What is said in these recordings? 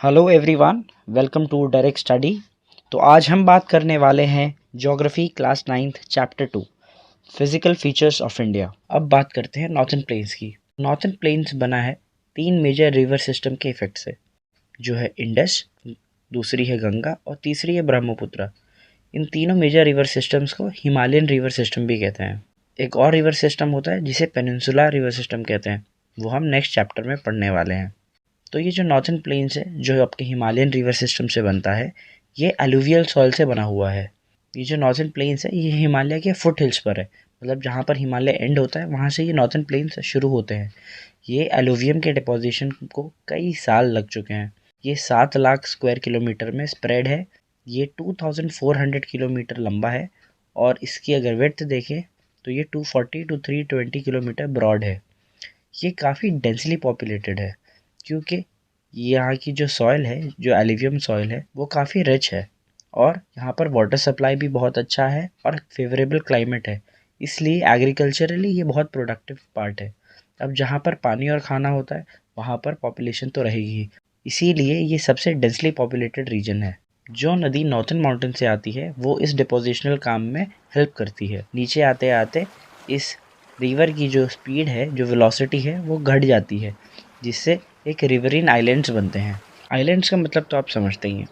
Hello everyone, welcome to direct study. तो आज हम बात करने वाले हैं geography class 9th chapter 2 physical features of India. अब बात करते हैं नॉर्थन प्लेन्स की। नॉर्थन प्लेन्स बना है तीन मेजर रिवर सिस्टम के इफेक्ट से, जो है इंडस, दूसरी है गंगा और तीसरी है ब्रह्मपुत्र। इन तीनों मेजर रिवर सिस्टम्स को हिमालयन रिवर सिस्टम भी कहते हैं। एक और रिवर सिस्टम होता है जिसे पेनिनसुला रिवर सिस्टम कहते हैं, वो हम नेक्स्ट चैप्टर में पढ़ने वाले हैं। तो ये जो नॉर्थन प्लेन्स है, जो आपके हिमालयन रिवर सिस्टम से बनता है, ये एलुवियल सॉइल से बना हुआ है। ये जो नॉर्थन प्लेन्स है, ये हिमालय के फुट हिल्स पर है, मतलब जहाँ पर हिमालय एंड होता है वहाँ से ये नॉर्थन प्लेन्स शुरू होते हैं। ये एलुवियम के डिपोजिशन को कई साल लग चुके हैं। ये 7 लाख स्क्वायर किलोमीटर में स्प्रेड है। ये 2400 किलोमीटर लंबा है और इसकी अगर विड्थ देखें तो ये 240 to 320 किलोमीटर ब्रॉड है। ये काफ़ी डेंसली पॉपुलेटेड है क्योंकि यहाँ की जो सॉइल है, जो एलुवियम सॉइल है, वो काफ़ी रिच है और यहाँ पर वाटर सप्लाई भी बहुत अच्छा है और फेवरेबल क्लाइमेट है। इसलिए एग्रीकल्चरली ये बहुत प्रोडक्टिव पार्ट है। अब जहाँ पर पानी और खाना होता है वहाँ पर पॉपुलेशन तो रहेगी ही, इसीलिए ये सबसे डेंसली पॉपुलेटेड रीजन है। जो नदी नॉर्थन माउंटेन से आती है वो इस डिपोजिशनल काम में हेल्प करती है। नीचे आते आते इस रिवर की जो स्पीड है, जो वेलोसिटी है, वो घट जाती है, जिससे एक रिवरीन आइलैंड्स बनते हैं। आइलैंड्स का मतलब तो आप समझते ही हैं,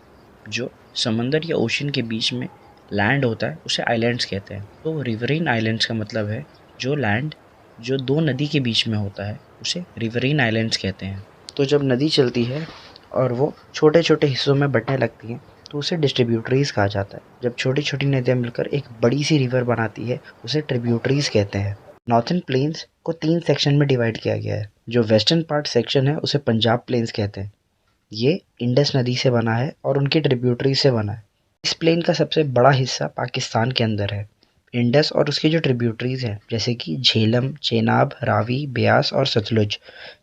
जो समंदर या ओशन के बीच में लैंड होता है उसे आइलैंड्स कहते हैं। तो रिवरीन आइलैंड्स का मतलब है जो लैंड जो दो नदी के बीच में होता है उसे रिवरीन आइलैंड्स कहते हैं। तो जब नदी चलती है और वो छोटे छोटे हिस्सों में बंटने लगती हैं तो उसे डिस्ट्रीब्यूटरीज कहा जाता है। जब छोटी छोटी नदियाँ मिलकर एक बड़ी सी रिवर बनाती है उसे ट्रिब्यूटरीज कहते हैं। नॉर्थन प्लेन्स को 3 सेक्शन में डिवाइड किया गया है। जो वेस्टर्न पार्ट सेक्शन है उसे पंजाब प्लेन्स कहते हैं। ये इंडस नदी से बना है और उनकी ट्रिब्यूटरी से बना है। इस प्लेन का सबसे बड़ा हिस्सा पाकिस्तान के अंदर है। इंडस और उसकी जो ट्रिब्यूटरीज हैं जैसे कि झेलम, चेनाब, रावी, ब्यास और सतलुज,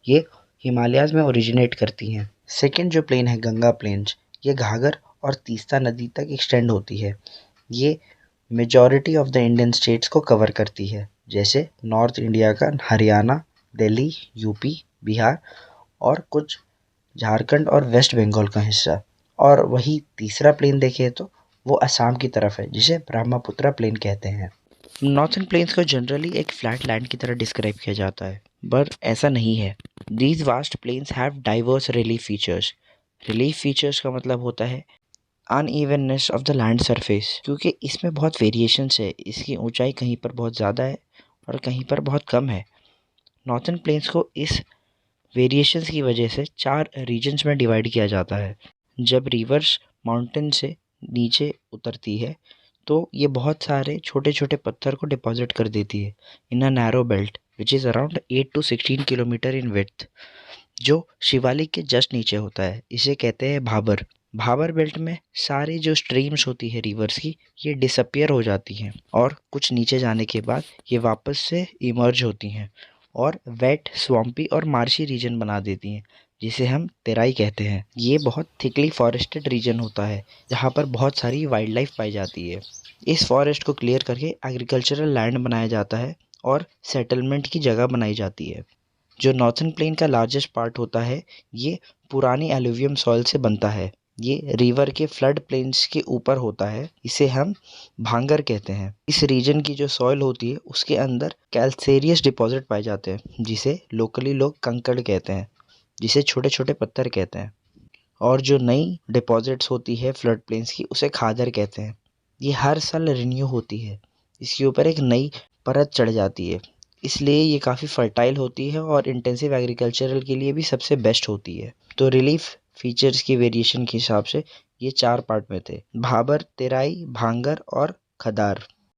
ये हिमालयाज में ओरिजिनेट करती हैं। सेकेंड जो प्लेन है गंगा प्लेन्स, ये घाघर और तीस्ता नदी तक एक्सटेंड होती है। ये majority of the Indian states को कवर करती है, जैसे नॉर्थ इंडिया का हरियाणा, दिल्ली, यूपी, बिहार और कुछ झारखंड और वेस्ट बंगाल का हिस्सा। और वही तीसरा प्लेन देखें तो वो असम की तरफ है, जिसे ब्रह्मपुत्र प्लेन कहते हैं। नॉर्थन प्लेन्स को जनरली एक फ्लैट लैंड की तरह डिस्क्राइब किया जाता है, पर ऐसा नहीं है। These vast plains have diverse relief features. Relief features का मतलब होता है unevenness of the land surface, क्योंकि इसमें बहुत वेरिएशंस है। इसकी ऊंचाई कहीं पर बहुत ज़्यादा है और कहीं पर बहुत कम है। नॉर्थन प्लेन्स को इस वेरिएशंस की वजह से 4 रीजन्स में डिवाइड किया जाता है। जब रिवर्स माउंटेन से नीचे उतरती है तो ये बहुत सारे छोटे छोटे पत्थर को डिपॉजिट कर देती है in a narrow belt which is around 8 to 16 kilometre in width, जो शिवालिक के जस्ट नीचे होता है। इसे कहते हैं भाबर। भाबर बेल्ट में सारी जो स्ट्रीम्स होती है रिवर्स की, ये डिसअपियर हो जाती हैं और कुछ नीचे जाने के बाद ये वापस से इमर्ज होती हैं और वेट, स्वम्पी और मार्शी रीजन बना देती हैं, जिसे हम तेराई कहते हैं। ये बहुत थिकली फॉरेस्टेड रीजन होता है जहाँ पर बहुत सारी वाइल्ड लाइफ पाई जाती है। इस फॉरेस्ट को क्लियर करके एग्रीकल्चरल लैंड बनाया जाता है और सेटलमेंट की जगह बनाई जाती है। जो नॉर्थन प्लेन का लार्जेस्ट पार्ट होता है, ये पुरानी एलुवियम सॉइल से बनता है। ये रिवर के फ्लड प्लेन्स के ऊपर होता है। इसे हम भांगर कहते हैं। इस रीजन की जो सॉइल होती है उसके अंदर कैल्सेरियस डिपॉजिट पाए जाते हैं, जिसे लोकली लोग कंकड़ कहते हैं, जिसे छोटे छोटे पत्थर कहते हैं। और जो नई डिपॉजिट्स होती है फ्लड प्लेन्स की, उसे खादर कहते हैं। ये हर साल रिन्यू होती है, इसके ऊपर एक नई परत चढ़ जाती है, इसलिए ये काफ़ी फर्टाइल होती है और इंटेंसिव एग्रीकल्चरल के लिए भी सबसे बेस्ट होती है। तो रिलीफ फीचर्स की वेरिएशन के हिसाब से ये 4 पार्ट में थे: भाबर, तेराई, भांगर और खदार।